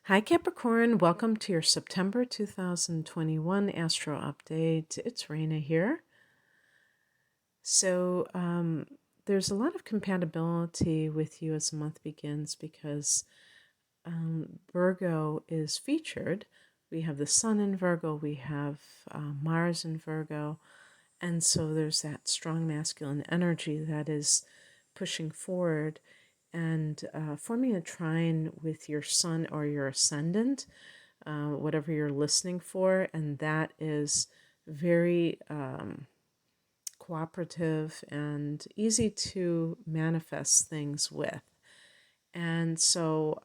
Hi Capricorn, welcome to your September 2021 Astro Update. It's Raina here. So there's a lot of compatibility with you as the month begins because Virgo is featured. We have the Sun in Virgo, we have Mars in Virgo, and so there's that strong masculine energy that is pushing forward and forming a trine with your sun or your ascendant, whatever you're listening for, and that is very cooperative and easy to manifest things with. And so,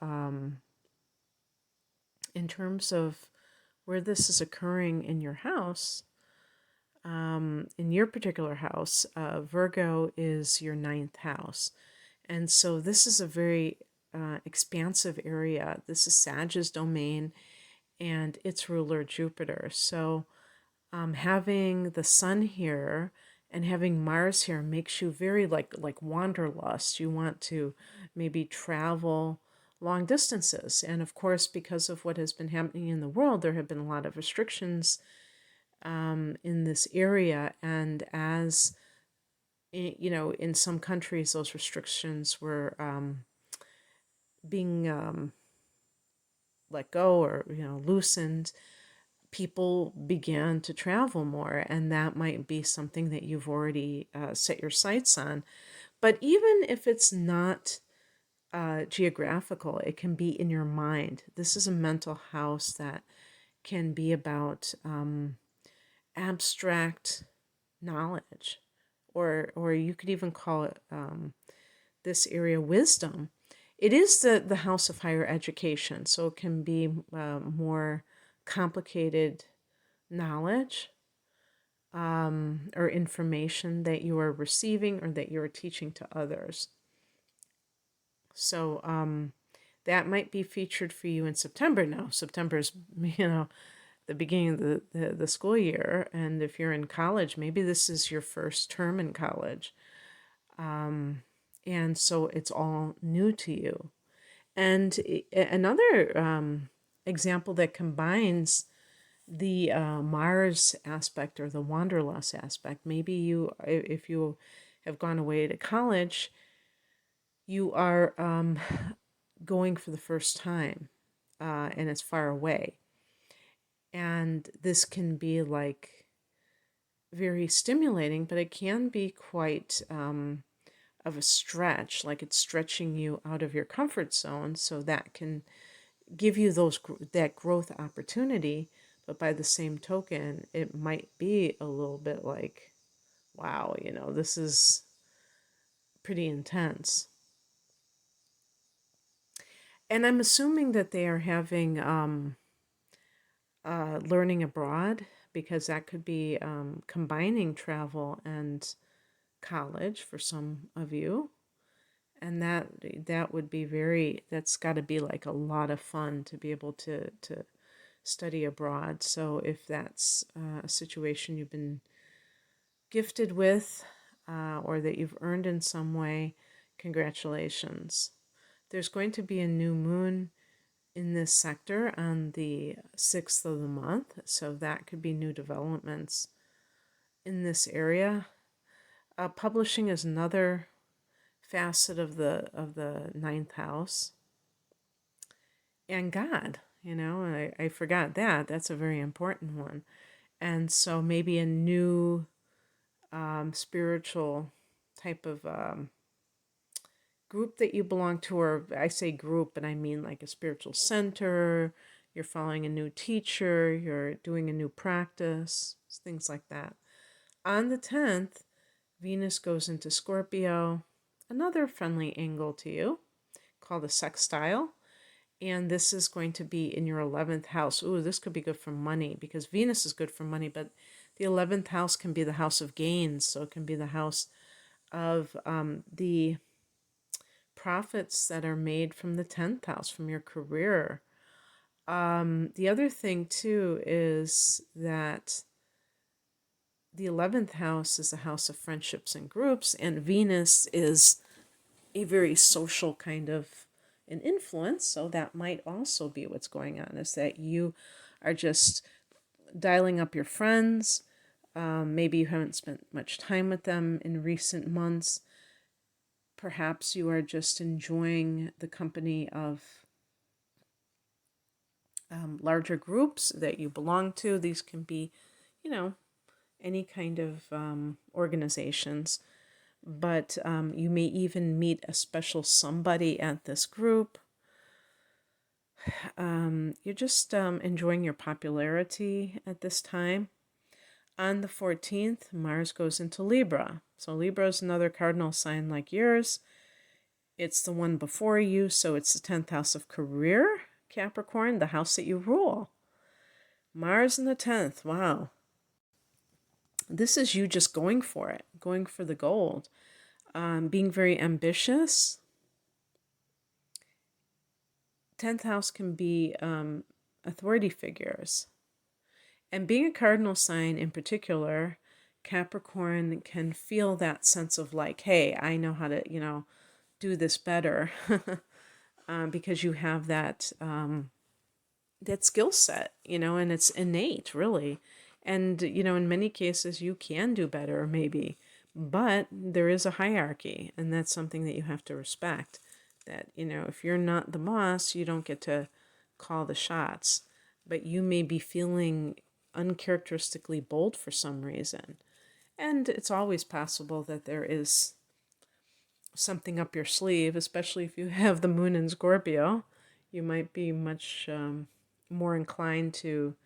in terms of where this is occurring in your house, in your particular house, Virgo is your ninth house. And so this is a very expansive area. This is Sag's domain and its ruler Jupiter. So having the sun here and having Mars here makes you very like wanderlust. You want to maybe travel long distances. And of course, because of what has been happening in the world, there have been a lot of restrictions in this area. And as in some countries, those restrictions were being let go or, loosened, people began to travel more. And that might be something that you've already set your sights on. But even if it's not geographical, it can be in your mind. This is a mental house that can be about abstract knowledge, or you could even call it this area wisdom. It is the house of higher education, so it can be more complicated knowledge or information that you are receiving or that you are teaching to others. So that might be featured for you in September. Now, September is, the beginning of the school year, and if you're in college, maybe this is your first term in college, and so it's all new to you. And another example that combines the Mars aspect or the wanderlust aspect, maybe if you have gone away to college, you are going for the first time, and it's far away. And this can be like very stimulating, but it can be quite of a stretch, like it's stretching you out of your comfort zone. So that can give you that growth opportunity. But by the same token, it might be a little bit like, wow, this is pretty intense. And I'm assuming that they are having learning abroad, because that could be combining travel and college for some of you. And that would be that's got to be like a lot of fun to be able to study abroad. So if that's a situation you've been gifted with or that you've earned in some way, congratulations. There's going to be a new moon in this sector on the 6th of the month, so that could be new developments in this area. Publishing is another facet of the ninth house. And God, I forgot that. That's a very important one. And so maybe a new spiritual type of group that you belong to, or I say group, but I mean like a spiritual center, you're following a new teacher, you're doing a new practice, things like that. On the 10th, Venus goes into Scorpio, another friendly angle to you, called a sextile. And this is going to be in your 11th house. Ooh, this could be good for money, because Venus is good for money, but the 11th house can be the house of gains. So it can be the house of the profits that are made from the 10th house, from your career. The other thing, too, is that the 11th house is a house of friendships and groups, and Venus is a very social kind of an influence. So that might also be what's going on, is that you are just dialing up your friends. Maybe you haven't spent much time with them in recent months. Perhaps you are just enjoying the company of larger groups that you belong to. These can be, any kind of organizations. But you may even meet a special somebody at this group. You're just enjoying your popularity at this time. On the 14th, Mars goes into Libra. So Libra is another cardinal sign like yours. It's the one before you, so it's the 10th house of career, Capricorn, the house that you rule. Mars in the 10th, wow. This is you just going for it, going for the gold, being very ambitious. 10th house can be authority figures. And being a cardinal sign in particular, Capricorn can feel that sense of like, hey, I know how to, do this better because you have that that skill set, and it's innate, really. And, in many cases, you can do better, maybe. But there is a hierarchy, and that's something that you have to respect. That, if you're not the boss, you don't get to call the shots. But you may be feeling uncharacteristically bold for some reason. And it's always possible that there is something up your sleeve, especially if you have the moon in Scorpio. You might be much more inclined to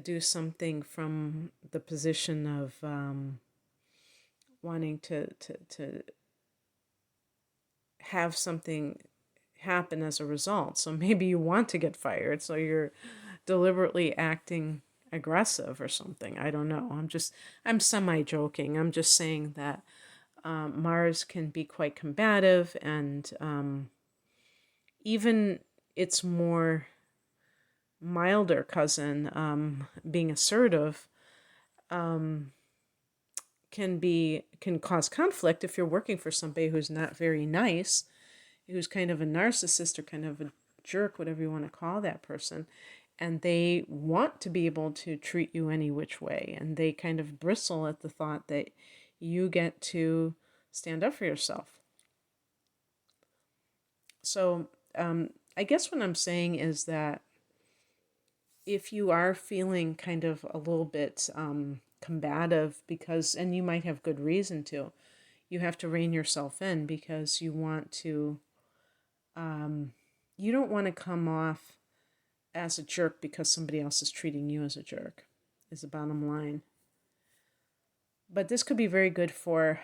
do something from the position of wanting to have something happen as a result. So maybe you want to get fired, so you're deliberately acting aggressive or something. I don't know. I'm semi-joking. I'm just saying that Mars can be quite combative, and even its more milder cousin, being assertive, can cause conflict if you're working for somebody who's not very nice, who's kind of a narcissist or kind of a jerk, whatever you want to call that person, and they want to be able to treat you any which way, and they kind of bristle at the thought that you get to stand up for yourself. So I guess what I'm saying is that if you are feeling kind of a little bit combative, and you might have good reason to, you have to rein yourself in, because you want to, you don't want to come off as a jerk because somebody else is treating you as a jerk, is the bottom line. But this could be very good for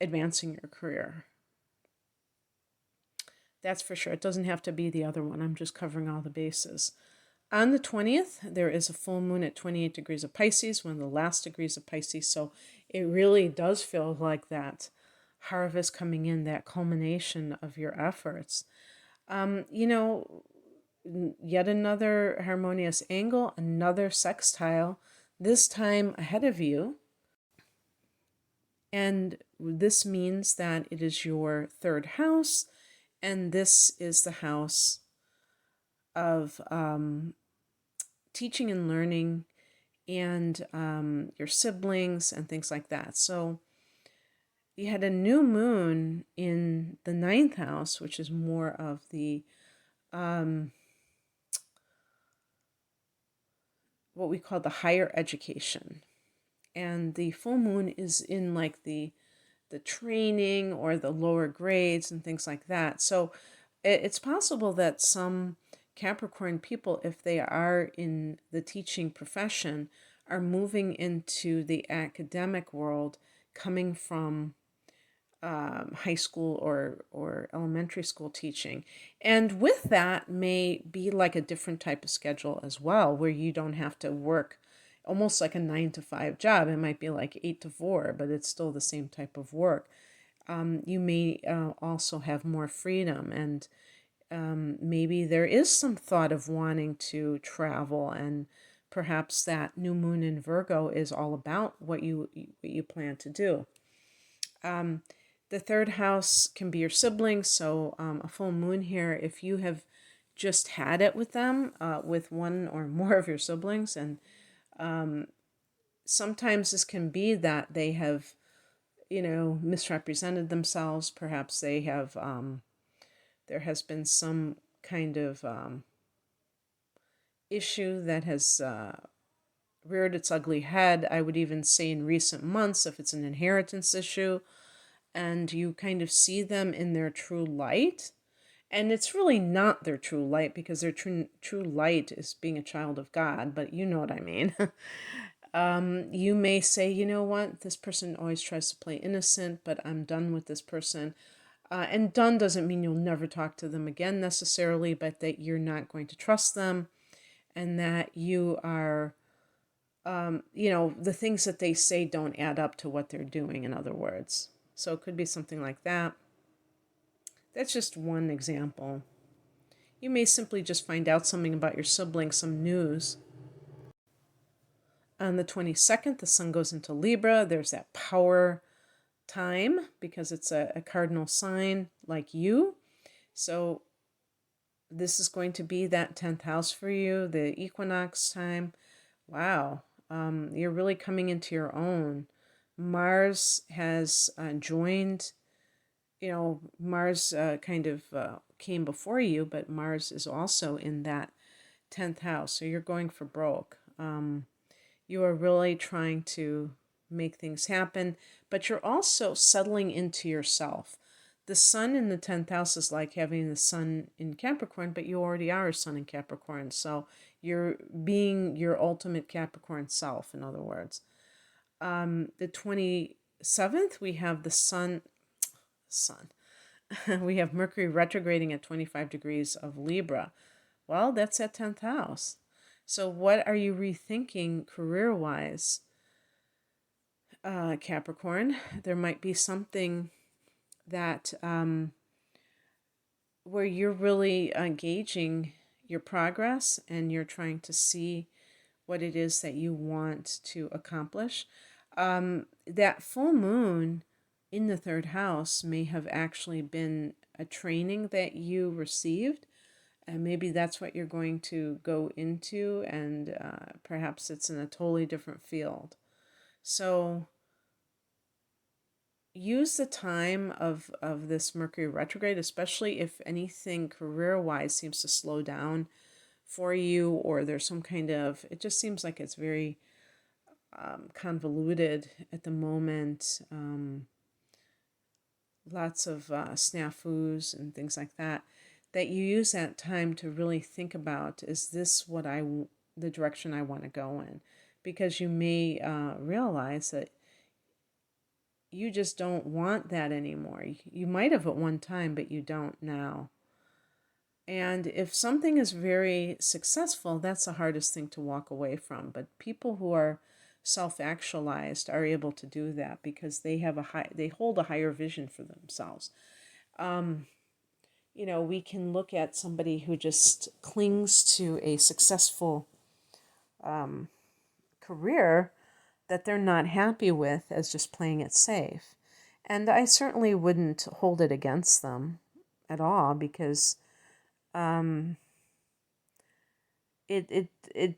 advancing your career. That's for sure. It doesn't have to be the other one. I'm just covering all the bases. On the 20th, there is a full moon at 28 degrees of Pisces, one of the last degrees of Pisces. So it really does feel like that harvest coming in, that culmination of your efforts. Yet another harmonious angle, another sextile, this time ahead of you. And this means that it is your third house, and this is the house of teaching and learning, and your siblings and things like that. So you had a new moon in the 9th house, which is more of the what we call the higher education. And the full moon is in like the training or the lower grades and things like that. So it's possible that some Capricorn people, if they are in the teaching profession, are moving into the academic world, coming from high school or elementary school teaching. And with that may be like a different type of schedule as well, where you don't have to work almost like a 9 to 5 job. It might be like 8 to 4, but it's still the same type of work. You may also have more freedom, and maybe there is some thought of wanting to travel, and perhaps that new moon in Virgo is all about what you plan to do. The third house can be your siblings. So a full moon here, if you have just had it with them, with one or more of your siblings, and sometimes this can be that they have, misrepresented themselves. Perhaps they have, there has been some kind of issue that has reared its ugly head. I would even say in recent months, if it's an inheritance issue, and you kind of see them in their true light. And it's really not their true light, because their true light is being a child of God, but you know what I mean. You may say, you know what, this person always tries to play innocent, but I'm done with this person. And done doesn't mean you'll never talk to them again necessarily, but that you're not going to trust them, and that you are, the things that they say don't add up to what they're doing, in other words. So it could be something like that. That's just one example. You may simply just find out something about your sibling, some news. On the 22nd, the sun goes into Libra. There's that power time because it's a cardinal sign like you. So this is going to be that 10th house for you, the equinox time. Wow. You're really coming into your own. Mars has joined, Mars kind of came before you, but Mars is also in that 10th house. So you're going for broke. You are really trying to make things happen, but you're also settling into yourself. The sun in the 10th house is like having the sun in Capricorn, but you already are a sun in Capricorn. So you're being your ultimate Capricorn self, in other words. The 27th, we have the sun. We have Mercury retrograding at 25 degrees of Libra. Well, that's at 10th house. So what are you rethinking career-wise, Capricorn? There might be something that where you're really gauging your progress, and you're trying to see what it is that you want to accomplish. That full moon in the third house may have actually been a training that you received, and maybe that's what you're going to go into, and perhaps it's in a totally different field. So use the time of this Mercury retrograde, especially if anything career-wise seems to slow down for you, or there's some kind of, it just seems like it's very convoluted at the moment. Lots of snafus and things like that. That you use that time to really think about, is this the direction I want to go in? Because you may realize that you just don't want that anymore. You might have at one time, but you don't now. And if something is very successful, that's the hardest thing to walk away from. But people who are self-actualized are able to do that because they hold a higher vision for themselves. We can look at somebody who just clings to a successful career that they're not happy with as just playing it safe. And I certainly wouldn't hold it against them at all, because it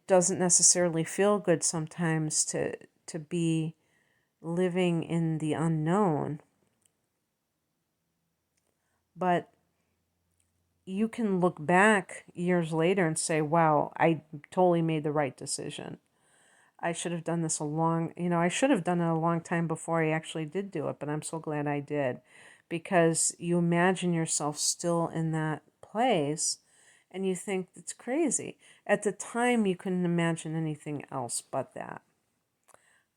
doesn't necessarily feel good sometimes to be living in the unknown. But you can look back years later and say, wow, I totally made the right decision. I should have done this I should have done it a long time before I actually did do it, but I'm so glad I did, because you imagine yourself still in that place and you think it's crazy. At the time, you couldn't imagine anything else but that.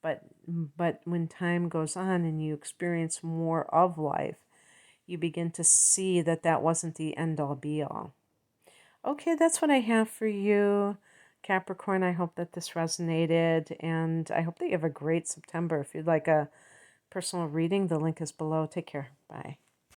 But when time goes on and you experience more of life, you begin to see that that wasn't the end-all be-all. Okay, that's what I have for you, Capricorn. I hope that this resonated, and I hope that you have a great September. If you'd like a personal reading, the link is below. Take care. Bye.